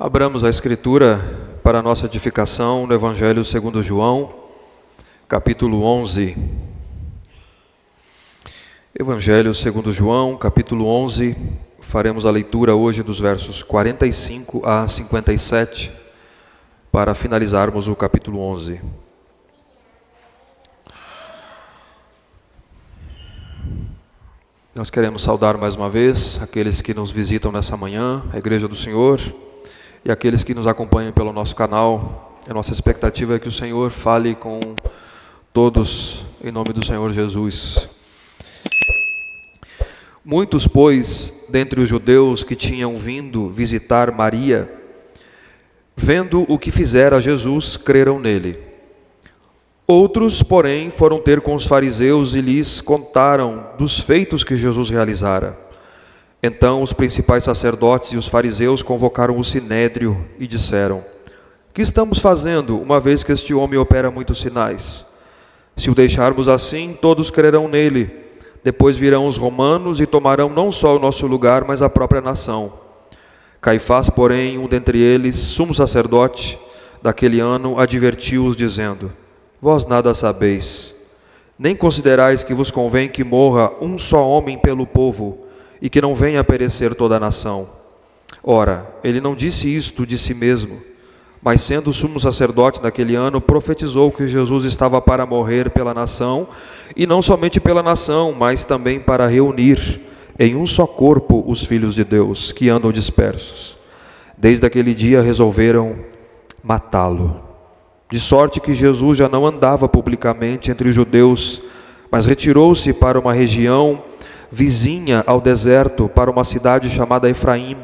Abramos a Escritura para a nossa edificação no Evangelho segundo João, capítulo 11. Evangelho segundo João, capítulo 11, faremos a leitura hoje dos versos 45 a 57, para finalizarmos o capítulo 11. Nós queremos saudar mais uma vez aqueles que nos visitam nessa manhã, a Igreja do Senhor, e aqueles que nos acompanham pelo nosso canal. A nossa expectativa é que o Senhor fale com todos, em nome do Senhor Jesus. Muitos, pois, dentre os judeus que tinham vindo visitar Maria, vendo o que fizera Jesus, creram nele. Outros, porém, foram ter com os fariseus e lhes contaram dos feitos que Jesus realizara. Então os principais sacerdotes e os fariseus convocaram o sinédrio e disseram: que estamos fazendo, uma vez que este homem opera muitos sinais? Se o deixarmos assim, todos crerão nele. Depois virão os romanos e tomarão não só o nosso lugar, mas a própria nação. Caifás, porém, um dentre eles, sumo sacerdote daquele ano, advertiu-os, dizendo: vós nada sabeis, nem considerais que vos convém que morra um só homem pelo povo, e que não venha a perecer toda a nação. Ora, ele não disse isto de si mesmo, mas sendo sumo sacerdote naquele ano, profetizou que Jesus estava para morrer pela nação, e não somente pela nação, mas também para reunir em um só corpo os filhos de Deus, que andam dispersos. Desde aquele dia resolveram matá-lo, de sorte que Jesus já não andava publicamente entre os judeus, mas retirou-se para uma região vizinha ao deserto, para uma cidade chamada Efraim,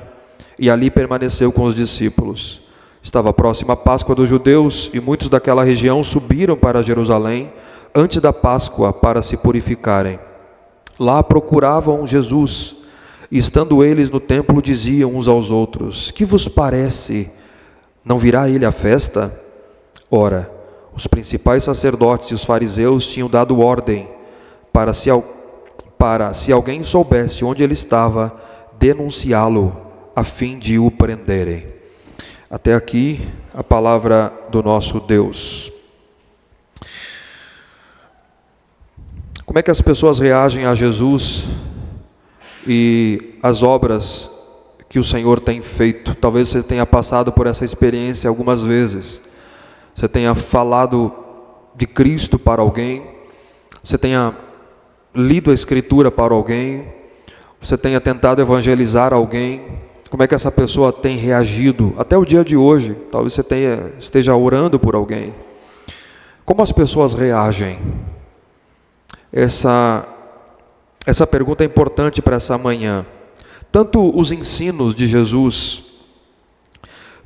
e ali permaneceu com os discípulos. Estava próxima a Páscoa dos judeus, e muitos daquela região subiram para Jerusalém antes da Páscoa para se purificarem. Lá procuravam Jesus, e estando eles no templo diziam uns aos outros: que vos parece? Não virá ele à festa? Ora, os principais sacerdotes e os fariseus tinham dado ordem para se alguém soubesse onde ele estava, denunciá-lo, a fim de o prenderem. Até aqui a palavra do nosso Deus. Como é que as pessoas reagem a Jesus e as obras que o Senhor tem feito? Talvez você tenha passado por essa experiência algumas vezes. Você tenha falado de Cristo para alguém, você tenha lido a Escritura para alguém, você tenha tentado evangelizar alguém. Como é que essa pessoa tem reagido até o dia de hoje? Talvez você esteja orando por alguém. Como as pessoas reagem? Essa pergunta é importante para essa manhã. Tanto os ensinos de Jesus,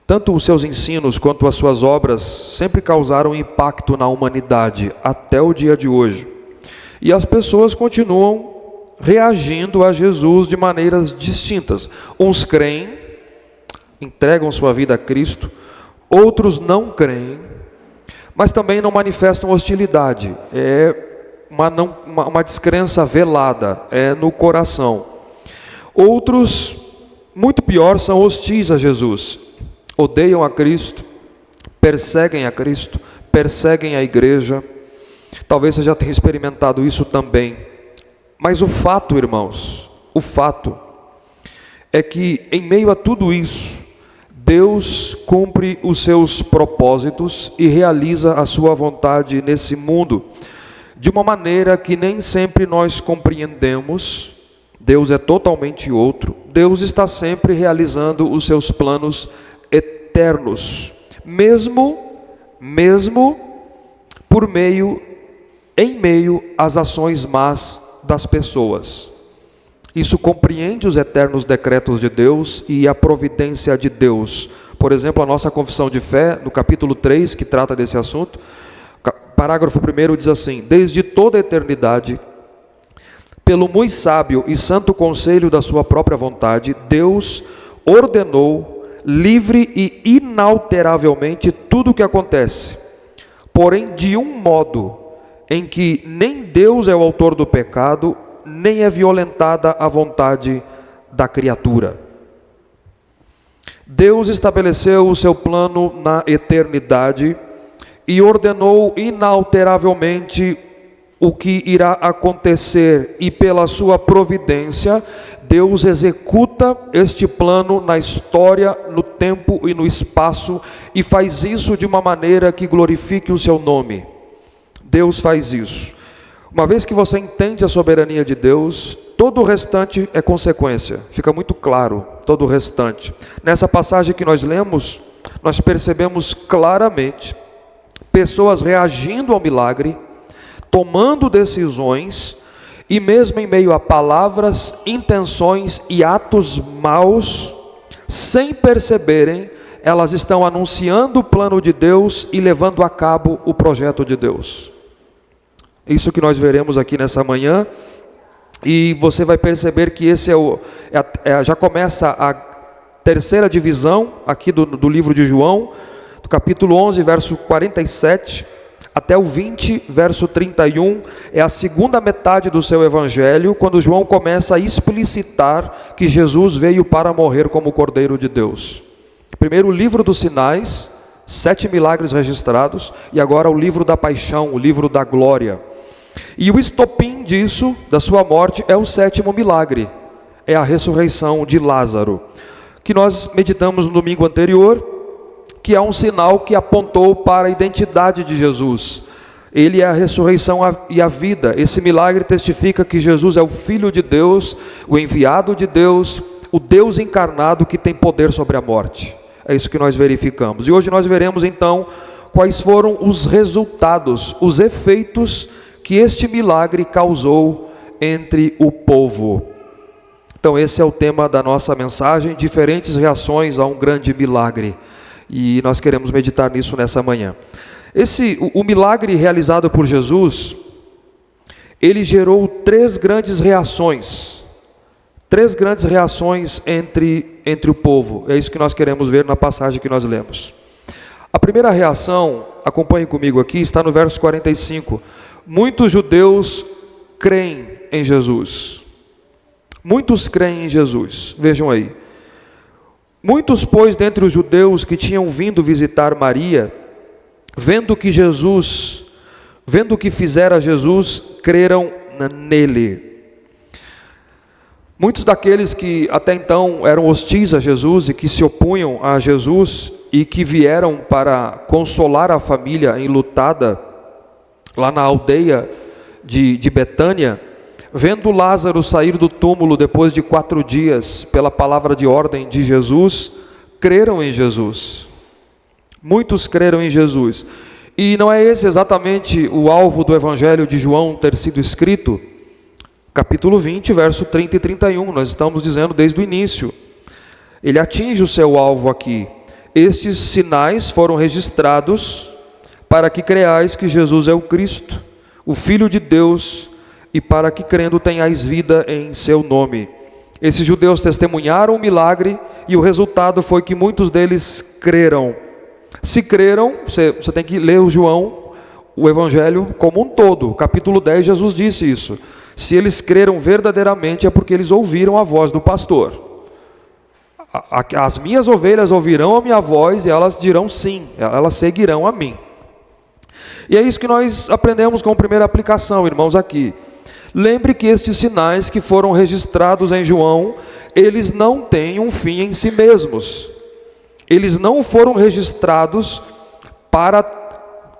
tanto os seus ensinos quanto as suas obras sempre causaram impacto na humanidade até o dia de hoje. E as pessoas continuam reagindo a Jesus de maneiras distintas. Uns creem, entregam sua vida a Cristo, outros não creem, mas também não manifestam hostilidade. É uma descrença velada, é no coração. Outros, muito pior, são hostis a Jesus. Odeiam a Cristo, perseguem a Cristo, perseguem a igreja. Talvez você já tenha experimentado isso também. Mas o fato, irmãos, o fato é que em meio a tudo isso, Deus cumpre os seus propósitos e realiza a sua vontade nesse mundo de uma maneira que nem sempre nós compreendemos. Deus é totalmente outro. Deus está sempre realizando os seus planos eternos, mesmo em meio às ações más das pessoas. Isso compreende os eternos decretos de Deus e a providência de Deus. Por exemplo, a nossa confissão de fé, no capítulo 3, que trata desse assunto, parágrafo 1 diz assim: desde toda a eternidade, pelo muito sábio e santo conselho da sua própria vontade, Deus ordenou livre e inalteravelmente tudo o que acontece, porém de um modo em que nem Deus é o autor do pecado, nem é violentada a vontade da criatura. Deus estabeleceu o seu plano na eternidade e ordenou inalteravelmente o que irá acontecer, e pela sua providência, Deus executa este plano na história, no tempo e no espaço, e faz isso de uma maneira que glorifique o seu nome. Deus faz isso. Uma vez que você entende a soberania de Deus, todo o restante é consequência. Fica muito claro, todo o restante. Nessa passagem que nós lemos, nós percebemos claramente pessoas reagindo ao milagre, tomando decisões, e mesmo em meio a palavras, intenções e atos maus, sem perceberem, elas estão anunciando o plano de Deus e levando a cabo o projeto de Deus. Isso que nós veremos aqui nessa manhã, e você vai perceber que esse já começa a terceira divisão aqui do livro de João, do capítulo 11, verso 47, até o 20, verso 31, é a segunda metade do seu evangelho, quando João começa a explicitar que Jesus veio para morrer como Cordeiro de Deus. Primeiro o livro dos sinais, 7 milagres registrados, e agora o livro da paixão, o livro da glória. E o estopim disso, da sua morte, é o 7º milagre, é a ressurreição de Lázaro, que nós meditamos no domingo anterior, que é um sinal que apontou para a identidade de Jesus. Ele é a ressurreição e a vida. Esse milagre testifica que Jesus é o Filho de Deus, o enviado de Deus, o Deus encarnado que tem poder sobre a morte. É isso que nós verificamos. E hoje nós veremos então quais foram os resultados, os efeitos que este milagre causou entre o povo. Então esse é o tema da nossa mensagem, diferentes reações a um grande milagre. E nós queremos meditar nisso nessa manhã. O milagre realizado por Jesus, ele gerou 3 grandes reações. 3 grandes reações entre o povo. É isso que nós queremos ver na passagem que nós lemos. A primeira reação, acompanhe comigo aqui, está no verso 45. Muitos judeus creem em Jesus. Muitos creem em Jesus. Vejam aí. Muitos, pois, dentre os judeus que tinham vindo visitar Maria, vendo o que fizera Jesus, creram nele. Muitos daqueles que até então eram hostis a Jesus e que se opunham a Jesus e que vieram para consolar a família enlutada lá na aldeia de Betânia, vendo Lázaro sair do túmulo depois de 4 dias, pela palavra de ordem de Jesus, creram em Jesus. Muitos creram em Jesus. E não é esse exatamente o alvo do Evangelho de João ter sido escrito? Capítulo 20, verso 30 e 31, nós estamos dizendo desde o início. Ele atinge o seu alvo aqui. Estes sinais foram registrados para que creais que Jesus é o Cristo, o Filho de Deus, e para que crendo tenhais vida em seu nome. Esses judeus testemunharam o milagre e o resultado foi que muitos deles creram. Se creram, você tem que ler o Evangelho como um todo. Capítulo 10, Jesus disse isso. Se eles creram verdadeiramente é porque eles ouviram a voz do pastor. As minhas ovelhas ouvirão a minha voz e elas dirão sim, elas seguirão a mim. E é isso que nós aprendemos com a primeira aplicação, irmãos, aqui. Lembre que estes sinais que foram registrados em João, eles não têm um fim em si mesmos. Eles não foram registrados para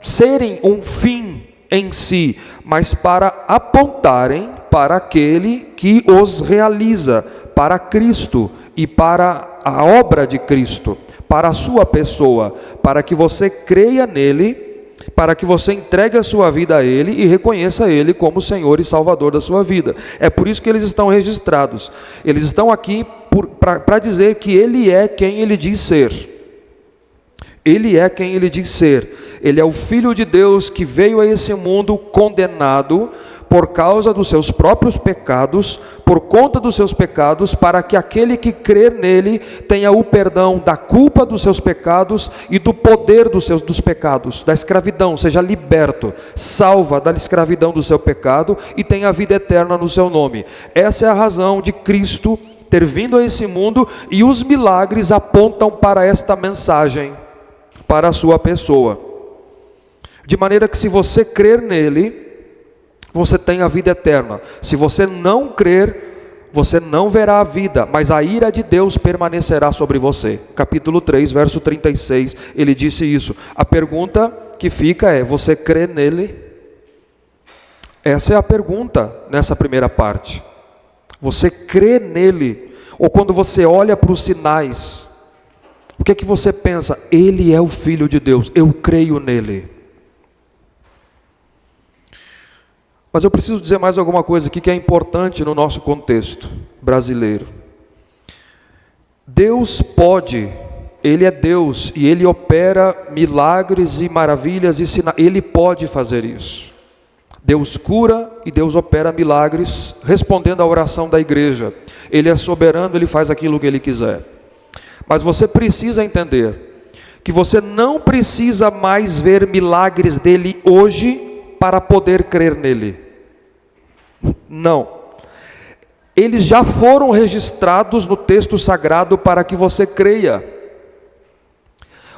serem um fim em si, mas para apontarem para aquele que os realiza, para Cristo e para a obra de Cristo, para a sua pessoa, para que você creia nele, para que você entregue a sua vida a Ele e reconheça Ele como Senhor e Salvador da sua vida. É por isso que eles estão registrados. Eles estão aqui para dizer que Ele é quem Ele diz ser. Ele é quem Ele diz ser. Ele é o Filho de Deus que veio a esse mundo condenado por causa dos seus próprios pecados, por conta dos seus pecados, para que aquele que crer nele tenha o perdão da culpa dos seus pecados e do poder dos pecados, da escravidão, seja liberto, salva da escravidão do seu pecado e tenha a vida eterna no seu nome. Essa é a razão de Cristo ter vindo a esse mundo, e os milagres apontam para esta mensagem, para a sua pessoa. De maneira que se você crer nele, você tem a vida eterna. Se você não crer, você não verá a vida, mas a ira de Deus permanecerá sobre você. Capítulo 3, verso 36, ele disse isso. A pergunta que fica é: você crê nele? Essa é a pergunta nessa primeira parte. Você crê nele? Ou quando você olha para os sinais, o que é que você pensa? Ele é o Filho de Deus, eu creio nele. Mas eu preciso dizer mais alguma coisa aqui que é importante no nosso contexto brasileiro. Deus pode, Ele é Deus e Ele opera milagres e maravilhas e sinais. Ele pode fazer isso. Deus cura e Deus opera milagres respondendo à oração da igreja. Ele é soberano, Ele faz aquilo que Ele quiser. Mas você precisa entender que você não precisa mais ver milagres dele hoje para poder crer nele. Não. Eles já foram registrados no texto sagrado para que você creia.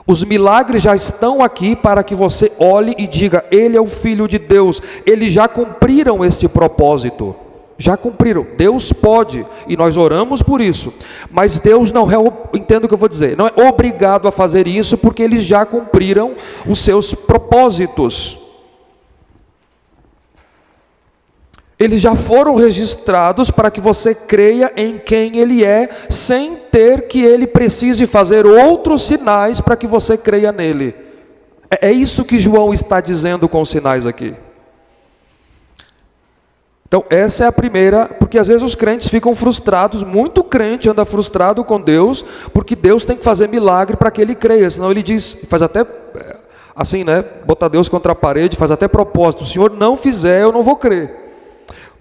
Os milagres já estão aqui para que você olhe e diga: Ele é o Filho de Deus. Eles já cumpriram este propósito. Já cumpriram. Deus pode, e nós oramos por isso. Mas Deus não é, entenda o que eu vou dizer, não é obrigado a fazer isso, porque eles já cumpriram os seus propósitos. Eles já foram registrados para que você creia em quem Ele é, sem ter que Ele precise fazer outros sinais para que você creia nele. É isso que João está dizendo com os sinais aqui. Então essa é a primeira, porque às vezes os crentes ficam frustrados, muito crente anda frustrado com Deus, porque Deus tem que fazer milagre para que ele creia, senão ele diz, faz até assim, né, botar Deus contra a parede, faz até propósito: o Senhor não fizer, eu não vou crer.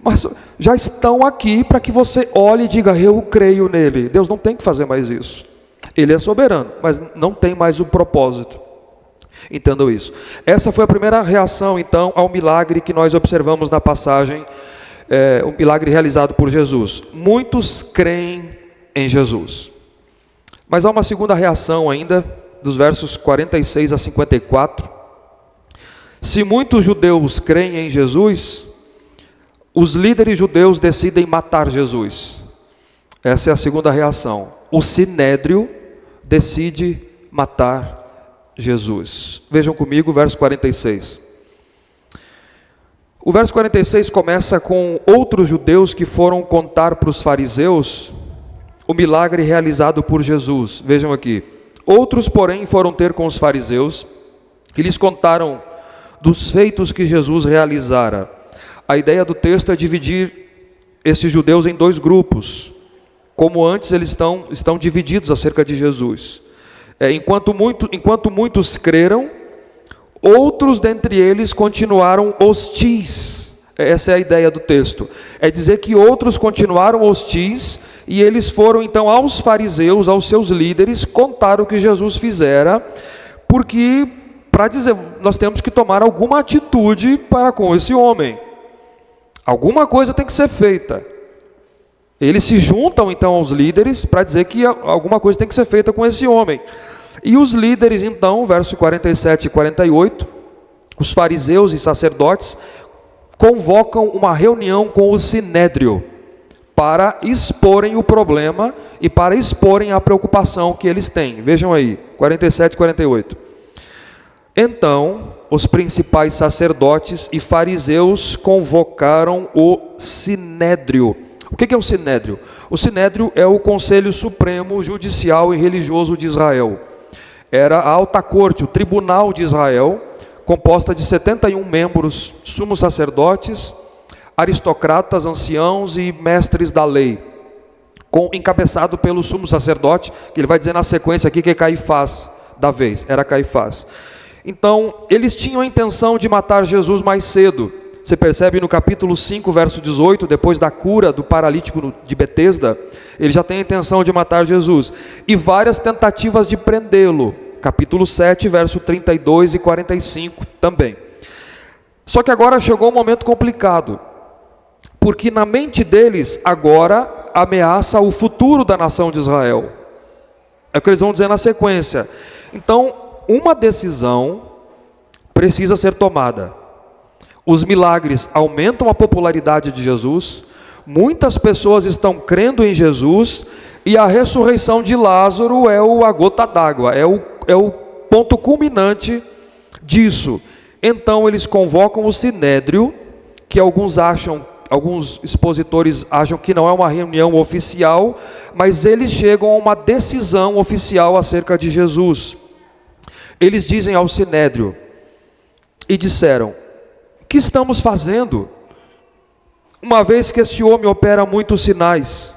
Mas já estão aqui para que você olhe e diga: eu creio nele. Deus não tem que fazer mais isso. Ele é soberano, mas não tem mais o propósito. Entendam isso. Essa foi a primeira reação, então, ao milagre que nós observamos na passagem, o milagre realizado por Jesus. Muitos creem em Jesus. Mas há uma segunda reação ainda, dos versos 46 a 54. Se muitos judeus creem em Jesus, os líderes judeus decidem matar Jesus. Essa é a segunda reação. O sinédrio decide matar Jesus. Vejam comigo o verso 46. O verso 46 começa com outros judeus que foram contar para os fariseus o milagre realizado por Jesus. Vejam aqui. Outros, porém, foram ter com os fariseus e lhes contaram dos feitos que Jesus realizara. A ideia do texto é dividir estes judeus em dois grupos. Como antes eles estão divididos acerca de Jesus. Enquanto muitos creram, outros dentre eles continuaram hostis. Essa é a ideia do texto. É dizer que outros continuaram hostis, e eles foram então aos fariseus, aos seus líderes, contar o que Jesus fizera, porque, para dizer, nós temos que tomar alguma atitude para com esse homem. Alguma coisa tem que ser feita. Eles se juntam então aos líderes para dizer que alguma coisa tem que ser feita com esse homem. E os líderes então, verso 47 e 48, os fariseus e sacerdotes convocam uma reunião com o sinédrio para exporem o problema e para exporem a preocupação que eles têm. Vejam aí, 47 e 48. Então, os principais sacerdotes e fariseus convocaram o sinédrio. O que é o sinédrio? O sinédrio é o Conselho Supremo Judicial e Religioso de Israel. Era a alta corte, o tribunal de Israel, composta de 71 membros, sumos sacerdotes, aristocratas, anciãos e mestres da lei, encabeçado pelo sumo sacerdote, que ele vai dizer na sequência aqui que é Caifás, da vez, era Caifás. Então, eles tinham a intenção de matar Jesus mais cedo. Você percebe no capítulo 5, verso 18, depois da cura do paralítico de Betesda, ele já tem a intenção de matar Jesus. E várias tentativas de prendê-lo. Capítulo 7, verso 32 e 45 também. Só que agora chegou um momento complicado. Porque na mente deles, agora, ameaça o futuro da nação de Israel. É o que eles vão dizer na sequência. Então, uma decisão precisa ser tomada. Os milagres aumentam a popularidade de Jesus, muitas pessoas estão crendo em Jesus, e a ressurreição de Lázaro é a gota d'água, é o ponto culminante disso. Então eles convocam o Sinédrio, que alguns expositores acham que não é uma reunião oficial, mas eles chegam a uma decisão oficial acerca de Jesus. Eles dizem ao Sinédrio, e disseram: o que estamos fazendo, uma vez que este homem opera muitos sinais?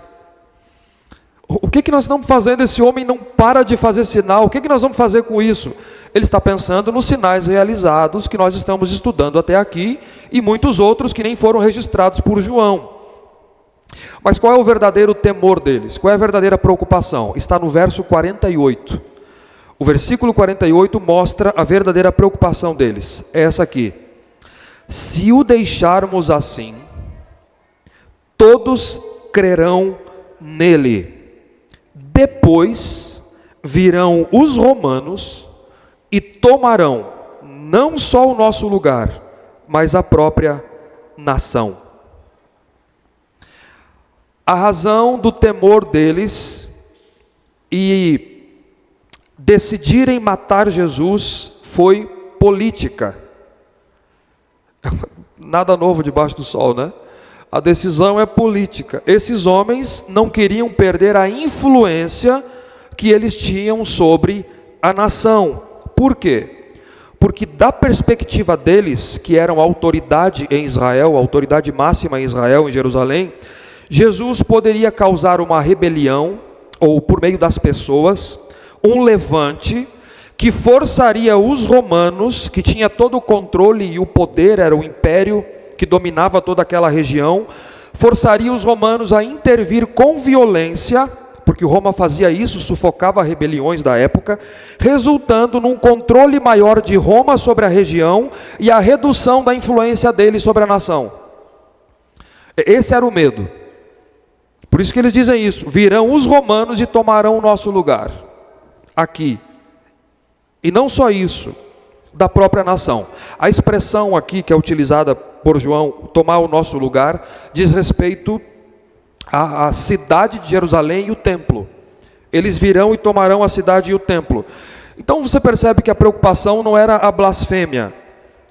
O que nós estamos fazendo? Esse homem não para de fazer sinal, o que nós vamos fazer com isso? Ele está pensando nos sinais realizados que nós estamos estudando até aqui, e muitos outros que nem foram registrados por João. Mas qual é o verdadeiro temor deles? Qual é a verdadeira preocupação? Está no verso 48. O versículo 48 mostra a verdadeira preocupação deles. É essa aqui: se o deixarmos assim, todos crerão nele. Depois virão os romanos e tomarão não só o nosso lugar, mas a própria nação. A razão do temor deles e decidirem matar Jesus foi política. Nada novo debaixo do sol, né? A decisão é política. Esses homens não queriam perder a influência que eles tinham sobre a nação. Por quê? Porque da perspectiva deles, que eram autoridade em Israel, autoridade máxima em Israel, em Jerusalém, Jesus poderia causar uma rebelião, ou por meio das pessoas, um levante que forçaria os romanos, que tinha todo o controle e o poder, era o império que dominava toda aquela região, forçaria os romanos a intervir com violência, porque Roma fazia isso, sufocava rebeliões da época, resultando num controle maior de Roma sobre a região e a redução da influência dele sobre a nação. Esse era o medo. Por isso que eles dizem isso: virão os romanos e tomarão o nosso lugar aqui. E não só isso, da própria nação. A expressão aqui que é utilizada por João, tomar o nosso lugar, diz respeito à cidade de Jerusalém e o templo. Eles virão e tomarão a cidade e o templo. Então você percebe que a preocupação não era a blasfêmia,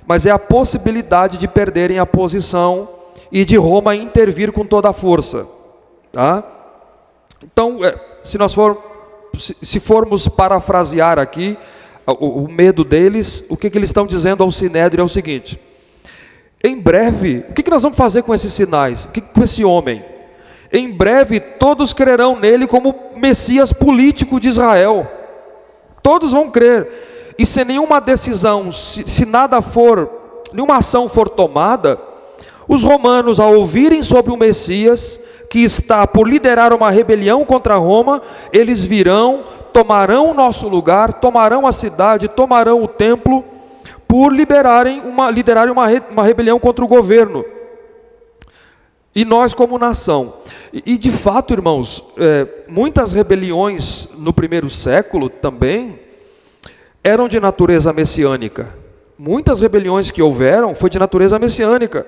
mas é a possibilidade de perderem a posição e de Roma intervir com toda a força. Tá? Então, se formos parafrasear aqui, o medo deles, o que eles estão dizendo ao Sinédrio é o seguinte: em breve, o que nós vamos fazer com esses sinais? Com esse homem? Em breve todos crerão nele como Messias político de Israel. Todos vão crer. E se nenhuma decisão, se nada for, nenhuma ação for tomada, os romanos, ao ouvirem sobre o Messias, que está por liderar uma rebelião contra Roma, eles virão, tomarão o nosso lugar, tomarão a cidade, tomarão o templo, por liderarem uma rebelião contra o governo. E nós como nação. E de fato, irmãos, muitas rebeliões no primeiro século também eram de natureza messiânica. Muitas rebeliões que houveram foi de natureza messiânica.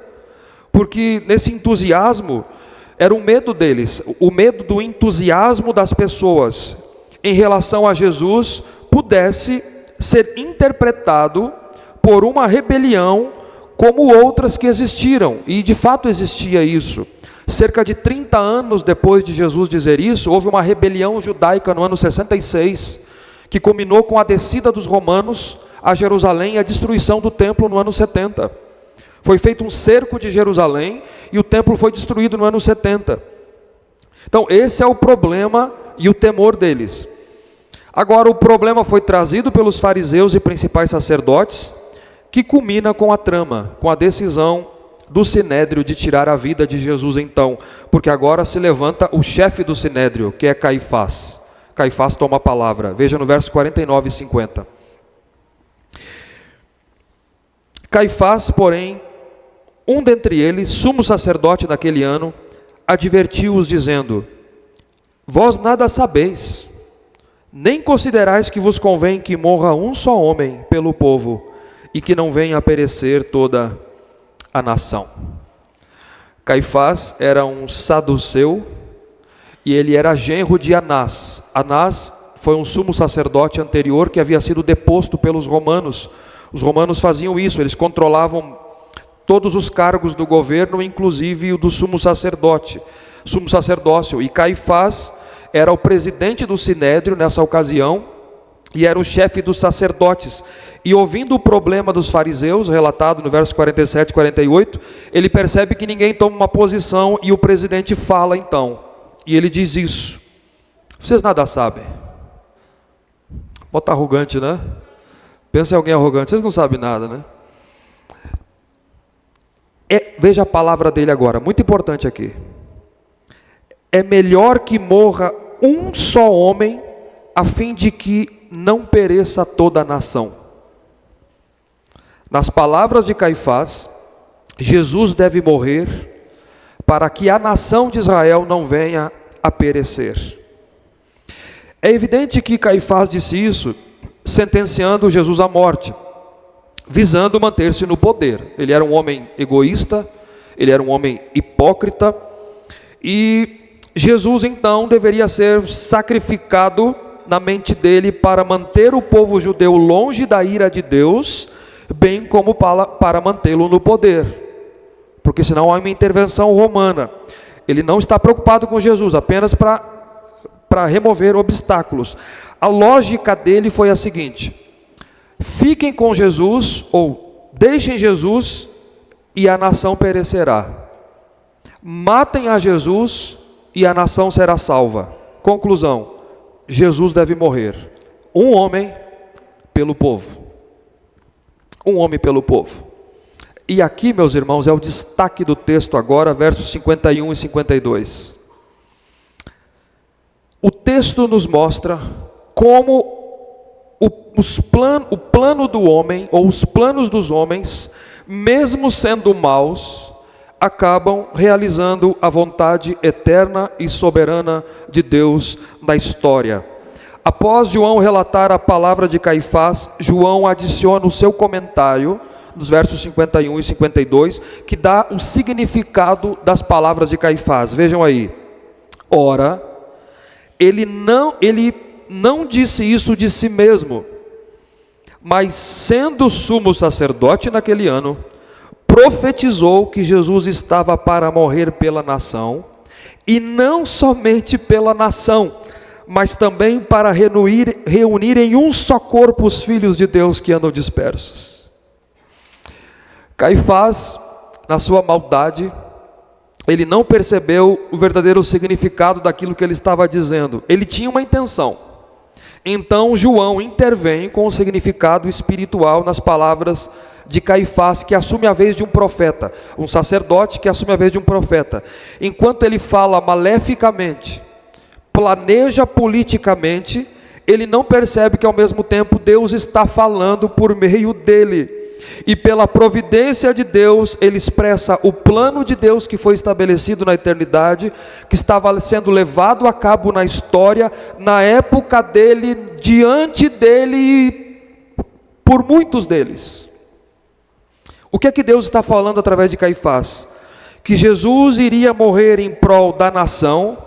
Porque nesse entusiasmo, era o medo deles, o medo do entusiasmo das pessoas em relação a Jesus pudesse ser interpretado por uma rebelião como outras que existiram, e de fato existia isso. Cerca de 30 anos depois de Jesus dizer isso, houve uma rebelião judaica no ano 66, que culminou com a descida dos romanos a Jerusalém e a destruição do templo no ano 70. Foi feito um cerco de Jerusalém e o templo foi destruído no ano 70. Então esse é o problema e o temor deles. Agora o problema foi trazido pelos fariseus e principais sacerdotes, que culmina com a trama, com a decisão do Sinédrio de tirar a vida de Jesus então, porque agora se levanta o chefe do Sinédrio, que é Caifás. Caifás toma a palavra, veja no verso 49 e 50. Caifás, porém, um dentre eles, sumo sacerdote daquele ano, advertiu-os dizendo: vós nada sabeis, nem considerais que vos convém que morra um só homem pelo povo, e que não venha a perecer toda a nação. Caifás era um saduceu, e ele era genro de Anás. Anás foi um sumo sacerdote anterior que havia sido deposto pelos romanos. Os romanos faziam isso, eles controlavam todos os cargos do governo, inclusive o do sumo sacerdócio. E Caifás era o presidente do sinédrio nessa ocasião, e era o chefe dos sacerdotes. E ouvindo o problema dos fariseus, relatado no verso 47 e 48, ele percebe que ninguém toma uma posição, e o presidente fala então. E ele diz isso: vocês nada sabem. Bota arrogante, né? Pensa em alguém arrogante, vocês não sabem nada, né? Veja a palavra dele agora, muito importante aqui. É melhor que morra um só homem, a fim de que não pereça toda a nação. Nas palavras de Caifás, Jesus deve morrer para que a nação de Israel não venha a perecer. É evidente que Caifás disse isso, sentenciando Jesus à morte, visando manter-se no poder. Ele era um homem egoísta, ele era um homem hipócrita, e Jesus então deveria ser sacrificado na mente dele para manter o povo judeu longe da ira de Deus, bem como para mantê-lo no poder, porque senão há uma intervenção romana. Ele não está preocupado com Jesus, apenas para remover obstáculos. A lógica dele foi a seguinte: fiquem com Jesus, ou deixem Jesus, e a nação perecerá. Matem a Jesus, e a nação será salva. Conclusão: Jesus deve morrer. Um homem pelo povo. Um homem pelo povo. E aqui, meus irmãos, é o destaque do texto agora, versos 51 e 52. O texto nos mostra como o plano do homem, ou os planos dos homens, mesmo sendo maus, acabam realizando a vontade eterna e soberana de Deus na história. Após João relatar a palavra de Caifás, João adiciona o seu comentário, nos versos 51 e 52, que dá o significado das palavras de Caifás. Vejam aí: ora, ele não disse isso de si mesmo, mas sendo sumo sacerdote naquele ano, profetizou que Jesus estava para morrer pela nação, e não somente pela nação, mas também para reunir em um só corpo os filhos de Deus que andam dispersos. Caifás, na sua maldade, ele não percebeu o verdadeiro significado daquilo que ele estava dizendo. Ele tinha uma intenção. Então João intervém com o significado espiritual nas palavras de Caifás, que assume a vez de um profeta, um sacerdote que assume a vez de um profeta. Enquanto ele fala maleficamente, planeja politicamente, ele não percebe que ao mesmo tempo Deus está falando por meio dele. E pela providência de Deus, ele expressa o plano de Deus que foi estabelecido na eternidade, que estava sendo levado a cabo na história, na época dele, diante dele e por muitos deles. O que é que Deus está falando através de Caifás? Que Jesus iria morrer em prol da nação,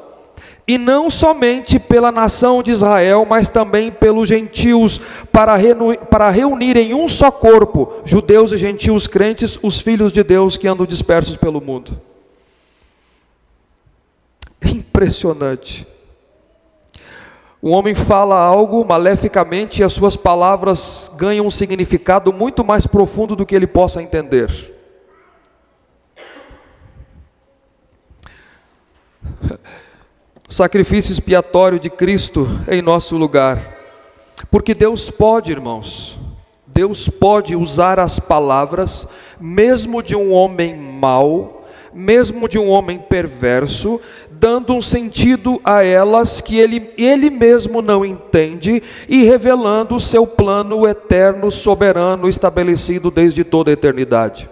e não somente pela nação de Israel, mas também pelos gentios, para reunir em um só corpo, judeus e gentios crentes, os filhos de Deus que andam dispersos pelo mundo. Impressionante. O homem fala algo maleficamente e as suas palavras ganham um significado muito mais profundo do que ele possa entender. O sacrifício expiatório de Cristo em nosso lugar. Porque Deus pode, irmãos, Deus pode usar as palavras, mesmo de um homem mau, mesmo de um homem perverso, dando um sentido a elas que ele mesmo não entende, e revelando o seu plano eterno, soberano, estabelecido desde toda a eternidade.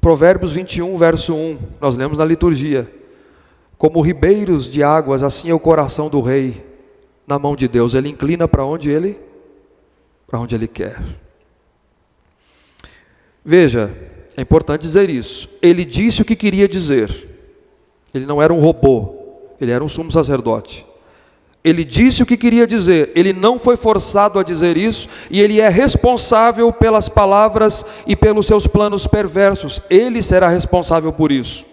Provérbios 21, verso 1, nós lemos na liturgia: como ribeiros de águas, assim é o coração do rei na mão de Deus. Ele inclina para onde ele quer. Veja, é importante dizer isso. Ele disse o que queria dizer. Ele não era um robô, ele era um sumo sacerdote. Ele disse o que queria dizer, ele não foi forçado a dizer isso, e ele é responsável pelas palavras e pelos seus planos perversos. Ele será responsável por isso.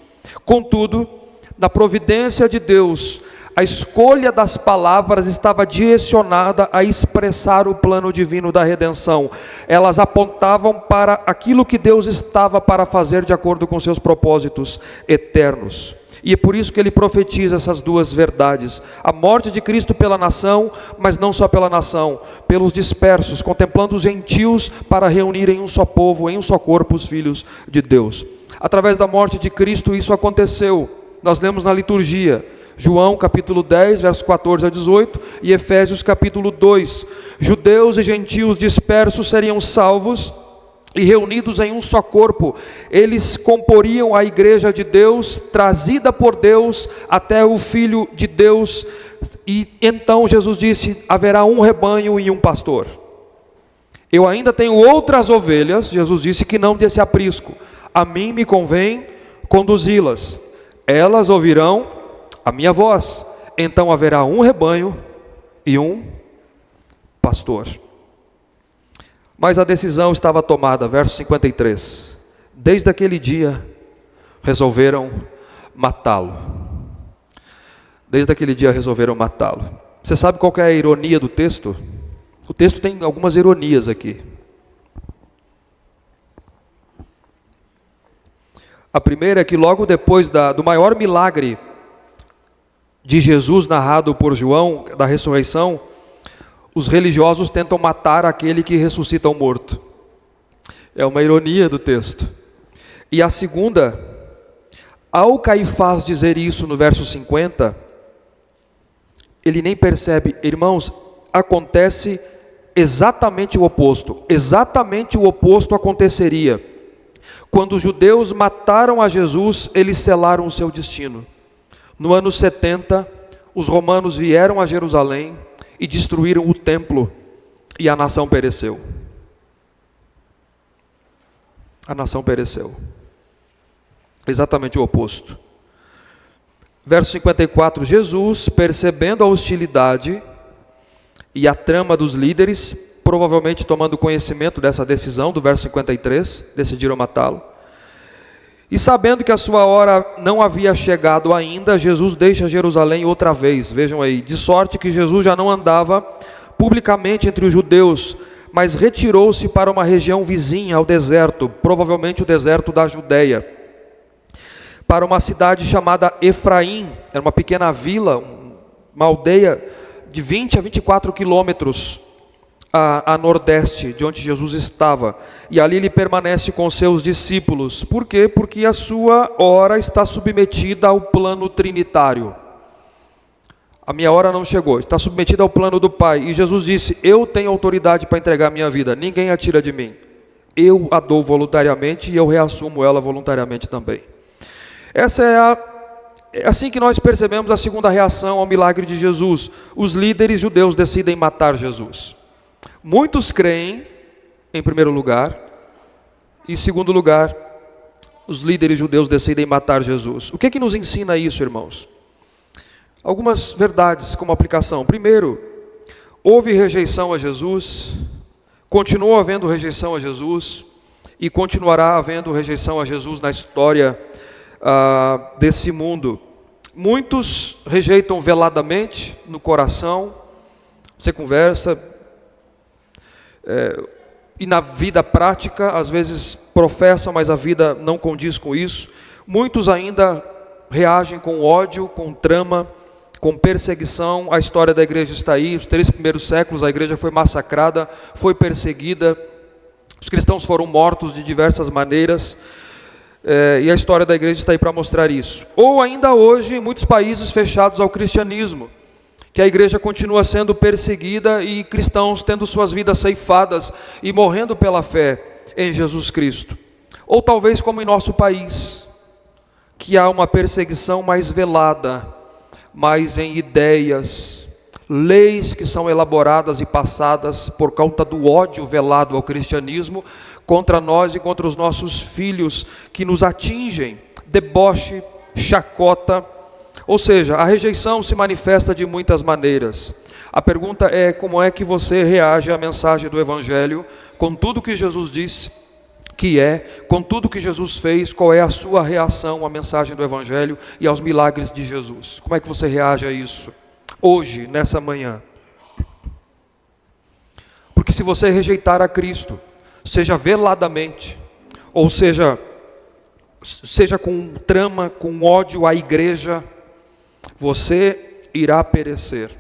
Contudo, na providência de Deus, a escolha das palavras estava direcionada a expressar o plano divino da redenção. Elas apontavam para aquilo que Deus estava para fazer de acordo com seus propósitos eternos. E é por isso que ele profetiza essas duas verdades: a morte de Cristo pela nação, mas não só pela nação, pelos dispersos, contemplando os gentios para reunir em um só povo, em um só corpo, os filhos de Deus. Através da morte de Cristo isso aconteceu. Nós lemos na liturgia, João capítulo 10, versos 14 a 18, e Efésios capítulo 2. Judeus e gentios dispersos seriam salvos e reunidos em um só corpo. Eles comporiam a igreja de Deus, trazida por Deus até o Filho de Deus. E então Jesus disse: haverá um rebanho e um pastor. Eu ainda tenho outras ovelhas, Jesus disse, que não desse aprisco. A mim me convém conduzi-las. Elas ouvirão a minha voz. Então haverá um rebanho e um pastor. Mas a decisão estava tomada, verso 53. Desde aquele dia, resolveram matá-lo. Desde aquele dia resolveram matá-lo. Você sabe qual que é a ironia do texto? O texto tem algumas ironias aqui. A primeira é que logo depois do maior milagre de Jesus narrado por João, da ressurreição, os religiosos tentam matar aquele que ressuscita o morto. É uma ironia do texto. E a segunda, ao Caifás dizer isso no verso 50, ele nem percebe. Irmãos, acontece exatamente o oposto. Exatamente o oposto aconteceria. Quando os judeus mataram a Jesus, eles selaram o seu destino. No ano 70, os romanos vieram a Jerusalém e destruíram o templo, e a nação pereceu. A nação pereceu. Exatamente o oposto. Verso 54, Jesus, percebendo a hostilidade e a trama dos líderes, provavelmente tomando conhecimento dessa decisão, do verso 53, decidiram matá-lo. E sabendo que a sua hora não havia chegado ainda, Jesus deixa Jerusalém outra vez. Vejam aí, de sorte que Jesus já não andava publicamente entre os judeus, mas retirou-se para uma região vizinha ao deserto, provavelmente o deserto da Judeia, para uma cidade chamada Efraim. Era uma pequena vila, uma aldeia de 20 a 24 quilômetros a nordeste de onde Jesus estava, e ali ele permanece com seus discípulos. Por quê? Porque a sua hora está submetida ao plano trinitário. A minha hora não chegou, está submetida ao plano do Pai, e Jesus disse: eu tenho autoridade para entregar a minha vida, ninguém a tira de mim, eu a dou voluntariamente e eu reassumo ela voluntariamente também. É assim que nós percebemos a segunda reação ao milagre de Jesus. Os líderes judeus decidem matar Jesus. Muitos creem, em primeiro lugar, e em segundo lugar, os líderes judeus decidem matar Jesus. O que é que nos ensina isso, irmãos? Algumas verdades como aplicação. Primeiro, houve rejeição a Jesus, continuou havendo rejeição a Jesus, e continuará havendo rejeição a Jesus na história desse mundo. Muitos rejeitam veladamente, no coração. Você conversa, e na vida prática, às vezes professam, mas a vida não condiz com isso. Muitos ainda reagem com ódio, com trama, com perseguição. A história da igreja está aí. Os 3 primeiros séculos a igreja foi massacrada, foi perseguida. Os cristãos foram mortos de diversas maneiras. E a história da igreja está aí para mostrar isso. Ou ainda hoje, em muitos países fechados ao cristianismo, que a igreja continua sendo perseguida e cristãos tendo suas vidas ceifadas e morrendo pela fé em Jesus Cristo. Ou talvez como em nosso país, que há uma perseguição mais velada, mais em ideias, leis que são elaboradas e passadas por conta do ódio velado ao cristianismo contra nós e contra os nossos filhos, que nos atingem, deboche, chacota, ou seja, a rejeição se manifesta de muitas maneiras. A pergunta é: como é que você reage à mensagem do Evangelho, com tudo que Jesus disse que é, com tudo que Jesus fez? Qual é a sua reação à mensagem do Evangelho e aos milagres de Jesus? Como é que você reage a isso, hoje, nessa manhã? Porque se você rejeitar a Cristo, seja veladamente, ou seja com trama, com ódio à igreja, você irá perecer.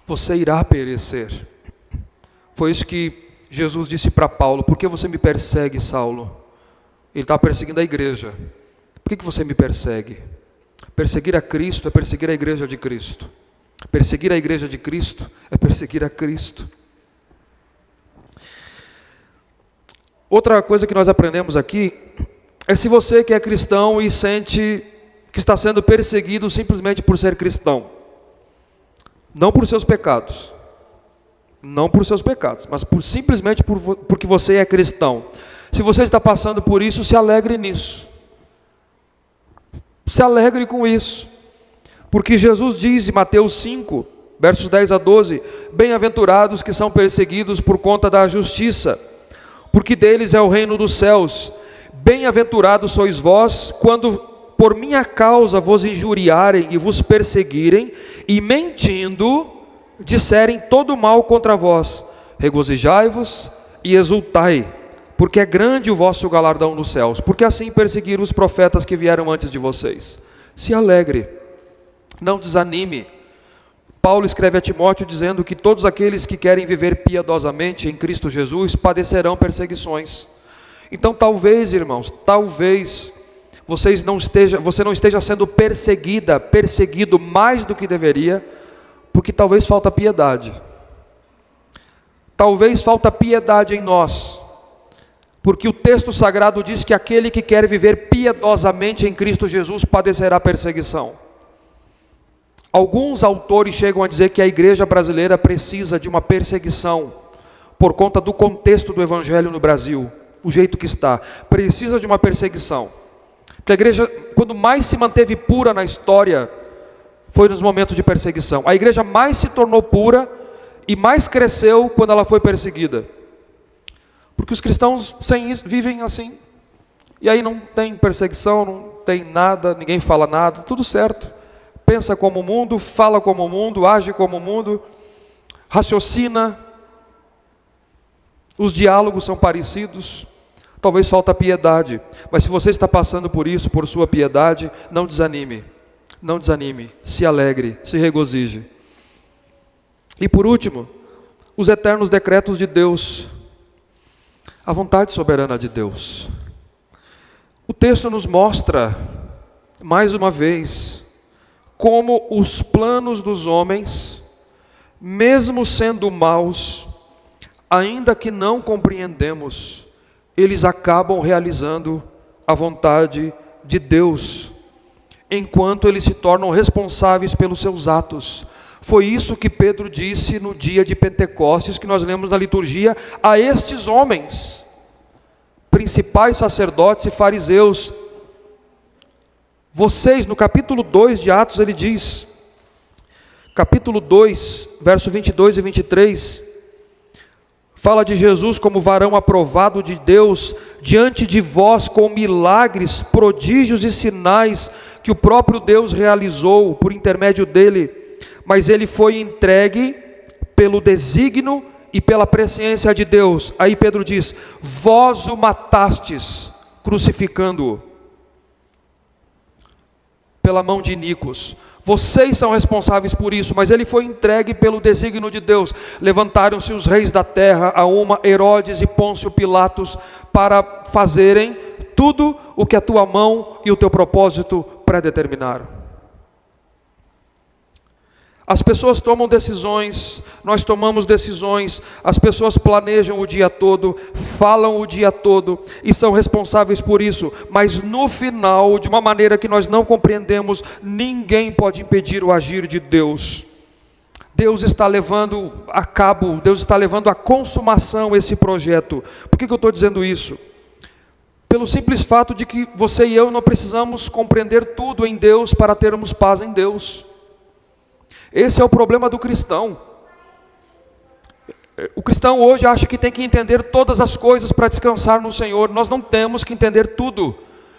Você irá perecer. Foi isso que Jesus disse para Paulo: por que você me persegue, Saulo? Ele está perseguindo a igreja. Por que você me persegue? Perseguir a Cristo é perseguir a igreja de Cristo. Perseguir a igreja de Cristo é perseguir a Cristo. Outra coisa que nós aprendemos aqui é: se você que é cristão e sente que está sendo perseguido simplesmente por ser cristão, não por seus pecados, mas simplesmente porque você é cristão. Se você está passando por isso, se alegre nisso. Se alegre com isso. Porque Jesus diz em Mateus 5, versos 10 a 12: bem-aventurados que são perseguidos por conta da justiça, porque deles é o reino dos céus. Bem-aventurados sois vós, quando por minha causa vos injuriarem e vos perseguirem, e mentindo disserem todo mal contra vós. Regozijai-vos e exultai, porque é grande o vosso galardão nos céus, porque assim perseguiram os profetas que vieram antes de vocês. Se alegre, não desanime. Paulo escreve a Timóteo dizendo que todos aqueles que querem viver piedosamente em Cristo Jesus padecerão perseguições. Então talvez, irmãos, você não esteja sendo perseguido mais do que deveria, porque talvez falta piedade. Talvez falta piedade em nós, porque o texto sagrado diz que aquele que quer viver piedosamente em Cristo Jesus padecerá perseguição. Alguns autores chegam a dizer que a igreja brasileira precisa de uma perseguição por conta do contexto do Evangelho no Brasil, o jeito que está, precisa de uma perseguição. Porque a igreja, quando mais se manteve pura na história, foi nos momentos de perseguição. A igreja mais se tornou pura e mais cresceu quando ela foi perseguida. Porque os cristãos sem isso vivem assim. E aí não tem perseguição, não tem nada, ninguém fala nada, tudo certo. Pensa como o mundo, fala como o mundo, age como o mundo, raciocina. Os diálogos são parecidos. Talvez falta piedade, mas se você está passando por isso, por sua piedade, não desanime, se alegre, se regozije. E por último, os eternos decretos de Deus, a vontade soberana de Deus. O texto nos mostra, mais uma vez, como os planos dos homens, mesmo sendo maus, ainda que não compreendemos, eles acabam realizando a vontade de Deus, enquanto eles se tornam responsáveis pelos seus atos. Foi isso que Pedro disse no dia de Pentecostes, que nós lemos na liturgia, a estes homens, principais sacerdotes e fariseus. Vocês, no capítulo 2 de Atos, ele diz, capítulo 2, verso 22 e 23, fala de Jesus como varão aprovado de Deus diante de vós, com milagres, prodígios e sinais que o próprio Deus realizou por intermédio dele, mas ele foi entregue pelo desígnio e pela presciência de Deus. Aí Pedro diz: vós o matastes, crucificando-o pela mão de iníquos. Vocês são responsáveis por isso, mas ele foi entregue pelo desígnio de Deus. Levantaram-se os reis da terra, a uma, Herodes e Pôncio Pilatos, para fazerem tudo o que a tua mão e o teu propósito predeterminaram. As pessoas tomam decisões, nós tomamos decisões, as pessoas planejam o dia todo, falam o dia todo e são responsáveis por isso, mas no final, de uma maneira que nós não compreendemos, ninguém pode impedir o agir de Deus. Deus está levando a cabo, Deus está levando à consumação esse projeto. Por que eu estou dizendo isso? Pelo simples fato de que você e eu não precisamos compreender tudo em Deus para termos paz em Deus. Esse é o problema do cristão. O cristão hoje acha que tem que entender todas as coisas para descansar no Senhor. Nós não temos que entender tudo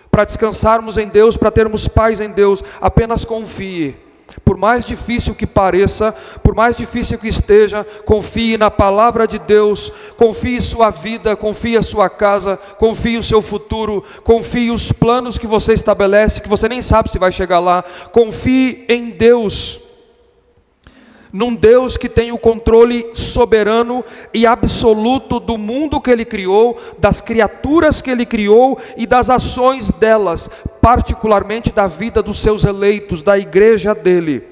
para descansarmos em Deus, para termos paz em Deus. Apenas confie. Por mais difícil que pareça, por mais difícil que esteja, confie na palavra de Deus, confie sua vida, confie a sua casa, confie o seu futuro, confie os planos que você estabelece, que você nem sabe se vai chegar lá. Confie em Deus. Num Deus que tem o controle soberano e absoluto do mundo que Ele criou, das criaturas que Ele criou e das ações delas, particularmente da vida dos seus eleitos, da igreja dEle,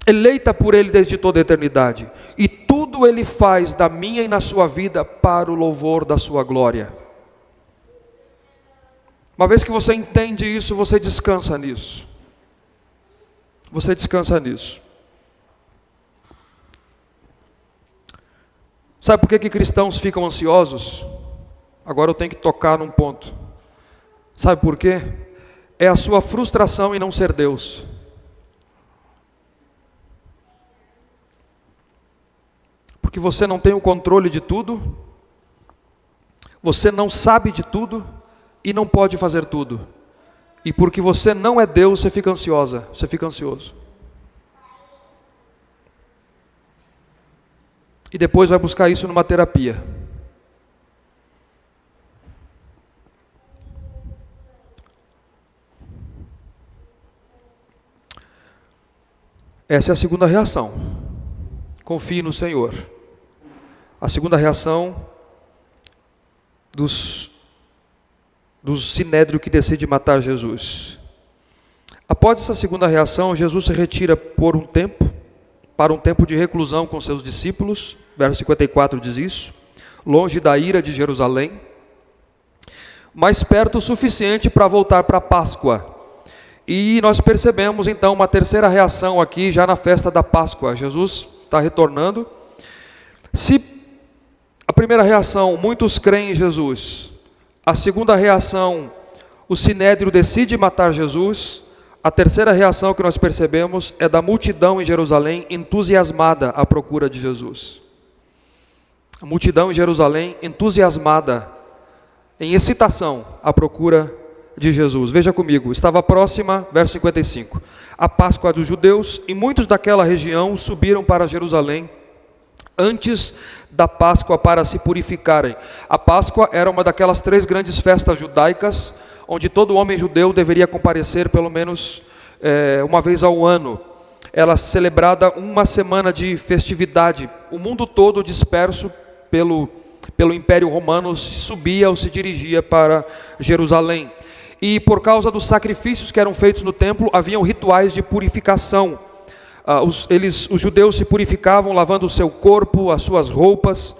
eleita por Ele desde toda a eternidade, e tudo Ele faz da minha e na sua vida para o louvor da sua glória. Uma vez que você entende isso, você descansa nisso. Você descansa nisso. Sabe por que cristãos ficam ansiosos? Agora eu tenho que tocar num ponto. Sabe por quê? É a sua frustração em não ser Deus. Porque você não tem o controle de tudo, você não sabe de tudo e não pode fazer tudo. E porque você não é Deus, você fica ansiosa, você fica ansioso. E depois vai buscar isso numa terapia. Essa é a segunda reação. Confie no Senhor. A segunda reação dos sinédrio que decide matar Jesus. Após essa segunda reação, Jesus se retira por um tempo, para um tempo de reclusão com seus discípulos. Verso 54 diz isso. Longe da ira de Jerusalém, mas perto o suficiente para voltar para a Páscoa. E nós percebemos então uma terceira reação aqui, já na festa da Páscoa. Jesus está retornando. Se a primeira reação, muitos creem em Jesus. A segunda reação, o sinédrio decide matar Jesus. A terceira reação que nós percebemos é da multidão em Jerusalém entusiasmada à procura de Jesus. A multidão em Jerusalém entusiasmada, em excitação à procura de Jesus. Veja comigo, estava próxima, verso 55, a Páscoa dos judeus, e muitos daquela região subiram para Jerusalém antes da Páscoa para se purificarem. A Páscoa era uma daquelas 3 grandes festas judaicas, onde todo homem judeu deveria comparecer pelo menos uma vez ao ano. Ela celebrada uma semana de festividade. O mundo todo disperso pelo Império Romano subia ou se dirigia para Jerusalém. E por causa dos sacrifícios que eram feitos no templo, haviam rituais de purificação. Os judeus se purificavam lavando o seu corpo, as suas roupas,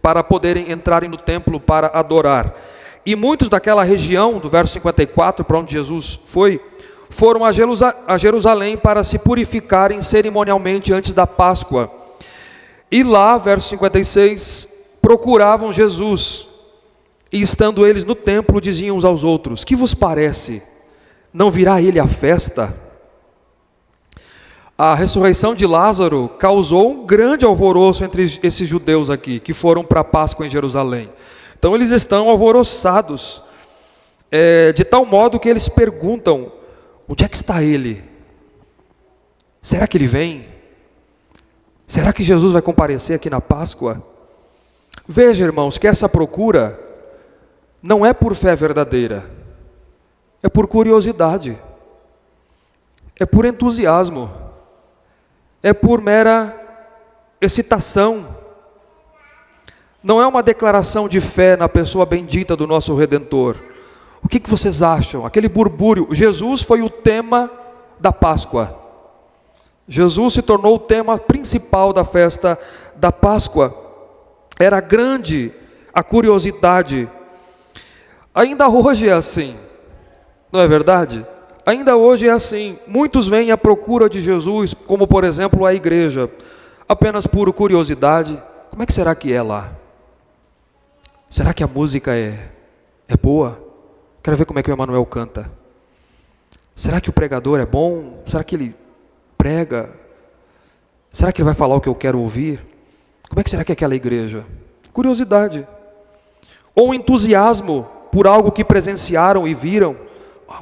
para poderem entrarem no templo para adorar. E muitos daquela região, do verso 54, para onde Jesus foi, foram a Jerusalém para se purificarem cerimonialmente antes da Páscoa. E lá, verso 56, procuravam Jesus. E estando eles no templo, diziam uns aos outros: que vos parece? Não virá ele à festa? A ressurreição de Lázaro causou um grande alvoroço entre esses judeus aqui, que foram para a Páscoa em Jerusalém. Então eles estão alvoroçados, de tal modo que eles perguntam: onde é que está ele? Será que ele vem? Será que Jesus vai comparecer aqui na Páscoa? Veja, irmãos, que essa procura não é por fé verdadeira, é por curiosidade, é por entusiasmo, é por mera excitação. Não é uma declaração de fé na pessoa bendita do nosso Redentor. O que vocês acham? Aquele burbúrio. Jesus foi o tema da Páscoa. Jesus se tornou o tema principal da festa da Páscoa. Era grande a curiosidade. Ainda hoje é assim, não é verdade? Ainda hoje é assim. Muitos vêm à procura de Jesus, como por exemplo a igreja, apenas por curiosidade. Como é que será que é lá? Será que a música é boa? Quero ver como é que o Emanuel canta. Será que o pregador é bom? Será que ele prega? Será que ele vai falar o que eu quero ouvir? Como é que será que é aquela igreja? Curiosidade. Ou entusiasmo por algo que presenciaram e viram.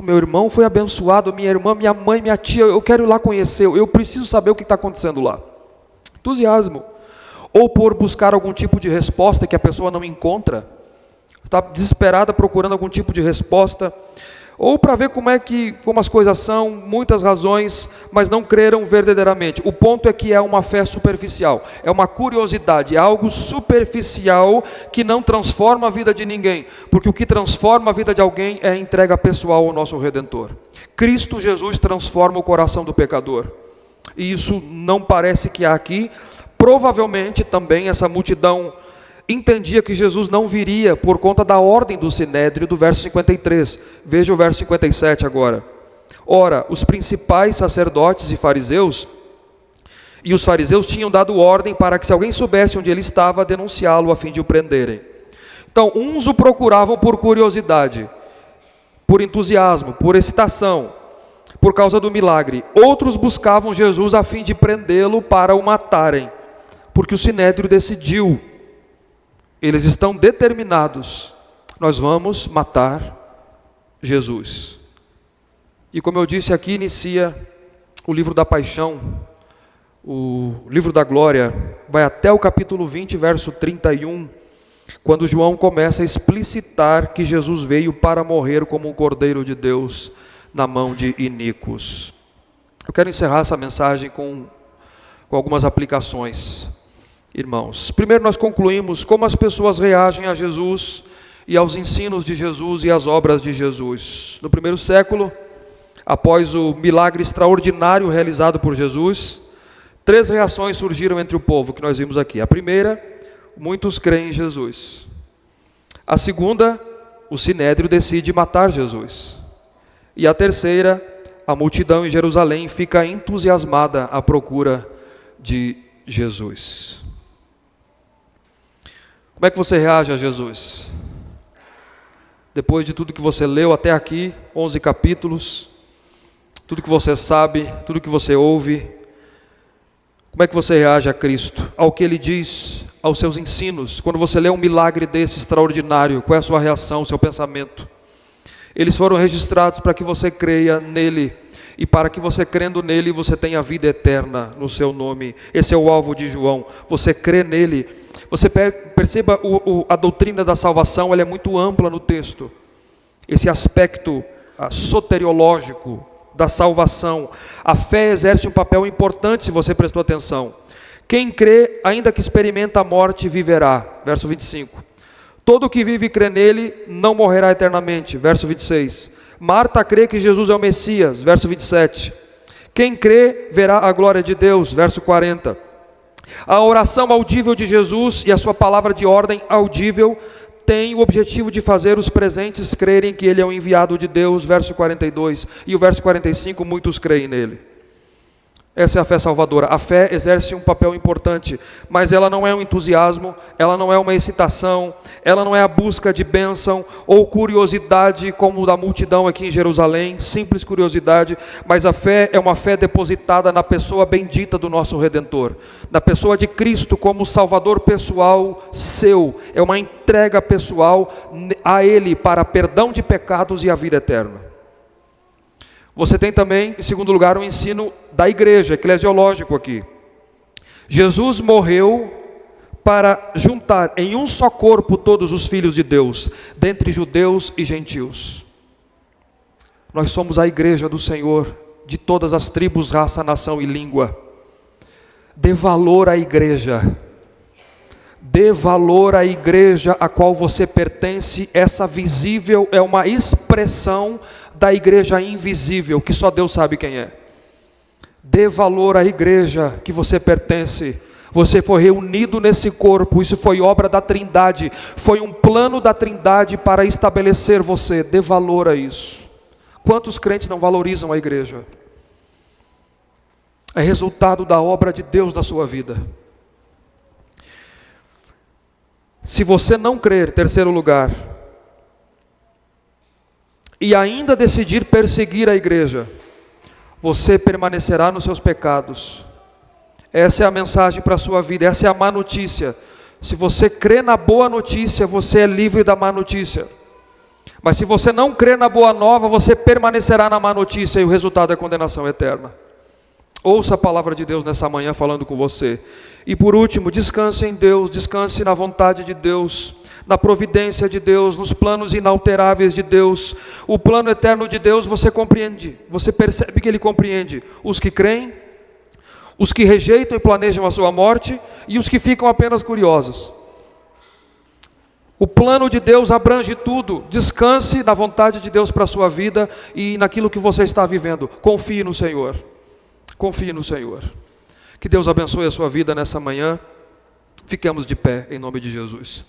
Meu irmão foi abençoado, minha irmã, minha mãe, minha tia, eu quero ir lá conhecer, eu preciso saber o que está acontecendo lá. Entusiasmo. Ou por buscar algum tipo de resposta que a pessoa não encontra, está desesperada procurando algum tipo de resposta, ou para ver como as coisas são, muitas razões, mas não creram verdadeiramente. O ponto é que é uma fé superficial, é uma curiosidade, é algo superficial que não transforma a vida de ninguém, porque o que transforma a vida de alguém é a entrega pessoal ao nosso Redentor. Cristo Jesus transforma o coração do pecador, e isso não parece que há aqui. Provavelmente também essa multidão entendia que Jesus não viria por conta da ordem do Sinédrio do verso 53. Veja o verso 57 agora. Ora, os principais sacerdotes e os fariseus tinham dado ordem para que, se alguém soubesse onde ele estava, denunciá-lo a fim de o prenderem. Então, uns o procuravam por curiosidade, por entusiasmo, por excitação, por causa do milagre. Outros buscavam Jesus a fim de prendê-lo para o matarem, porque o Sinédrio decidiu. Eles estão determinados, nós vamos matar Jesus. E como eu disse aqui, inicia o livro da paixão, o livro da glória, vai até o capítulo 20, verso 31, quando João começa a explicitar que Jesus veio para morrer como um cordeiro de Deus na mão de iníquos. Eu quero encerrar essa mensagem com algumas aplicações. Irmãos, primeiro nós concluímos como as pessoas reagem a Jesus e aos ensinos de Jesus e às obras de Jesus. No primeiro século, após o milagre extraordinário realizado por Jesus, 3 reações surgiram entre o povo que nós vimos aqui. A primeira, muitos creem em Jesus. A segunda, o Sinédrio decide matar Jesus. E a terceira, a multidão em Jerusalém fica entusiasmada à procura de Jesus. Como é que você reage a Jesus? Depois de tudo que você leu até aqui, 11 capítulos, tudo que você sabe, tudo que você ouve, como é que você reage a Cristo, ao que Ele diz, aos seus ensinos? Quando você lê um milagre desse extraordinário, qual é a sua reação, o seu pensamento? Eles foram registrados para que você creia nele, e para que você crendo nele, você tenha vida eterna no seu nome. Esse é o alvo de João, você crê nele. Você perceba a doutrina da salvação, ela é muito ampla no texto. Esse aspecto soteriológico da salvação. A fé exerce um papel importante, se você prestou atenção. Quem crê, ainda que experimenta a morte, viverá. Verso 25. Todo que vive e crê nele, não morrerá eternamente. Verso 26. Marta crê que Jesus é o Messias. Verso 27. Quem crê, verá a glória de Deus. Verso 40. A oração audível de Jesus e a sua palavra de ordem audível tem o objetivo de fazer os presentes crerem que Ele é o enviado de Deus, verso 42, e o verso 45, muitos creem nele. Essa é a fé salvadora. A fé exerce um papel importante, mas ela não é um entusiasmo, ela não é uma excitação, ela não é a busca de bênção ou curiosidade como da multidão aqui em Jerusalém, simples curiosidade, mas a fé é uma fé depositada na pessoa bendita do nosso Redentor, na pessoa de Cristo como Salvador pessoal seu, é uma entrega pessoal a Ele para perdão de pecados e a vida eterna. Você tem também, em segundo lugar, o ensino da igreja, eclesiológico aqui. Jesus morreu para juntar em um só corpo todos os filhos de Deus, dentre judeus e gentios. Nós somos a igreja do Senhor, de todas as tribos, raça, nação e língua. Dê valor à igreja. Dê valor à igreja a qual você pertence. Essa visível é uma expressão da igreja invisível, que só Deus sabe quem é. Dê valor à igreja que você pertence. Você foi reunido nesse corpo, isso foi obra da Trindade, foi um plano da Trindade para estabelecer você. Dê valor a isso. Quantos crentes não valorizam a igreja? É resultado da obra de Deus na sua vida. Se você não crer, terceiro lugar, e ainda decidir perseguir a igreja, você permanecerá nos seus pecados. Essa é a mensagem para a sua vida, essa é a má notícia. Se você crê na boa notícia, você é livre da má notícia. Mas se você não crê na boa nova, você permanecerá na má notícia e o resultado é condenação eterna. Ouça a palavra de Deus nessa manhã falando com você. E por último, descanse em Deus, descanse na vontade de Deus, na providência de Deus, nos planos inalteráveis de Deus. O plano eterno de Deus você compreende, você percebe que Ele compreende os que creem, os que rejeitam e planejam a sua morte e os que ficam apenas curiosos. O plano de Deus abrange tudo. Descanse na vontade de Deus para a sua vida e naquilo que você está vivendo. Confie no Senhor. Confie no Senhor. Que Deus abençoe a sua vida nessa manhã. Fiquemos de pé em nome de Jesus.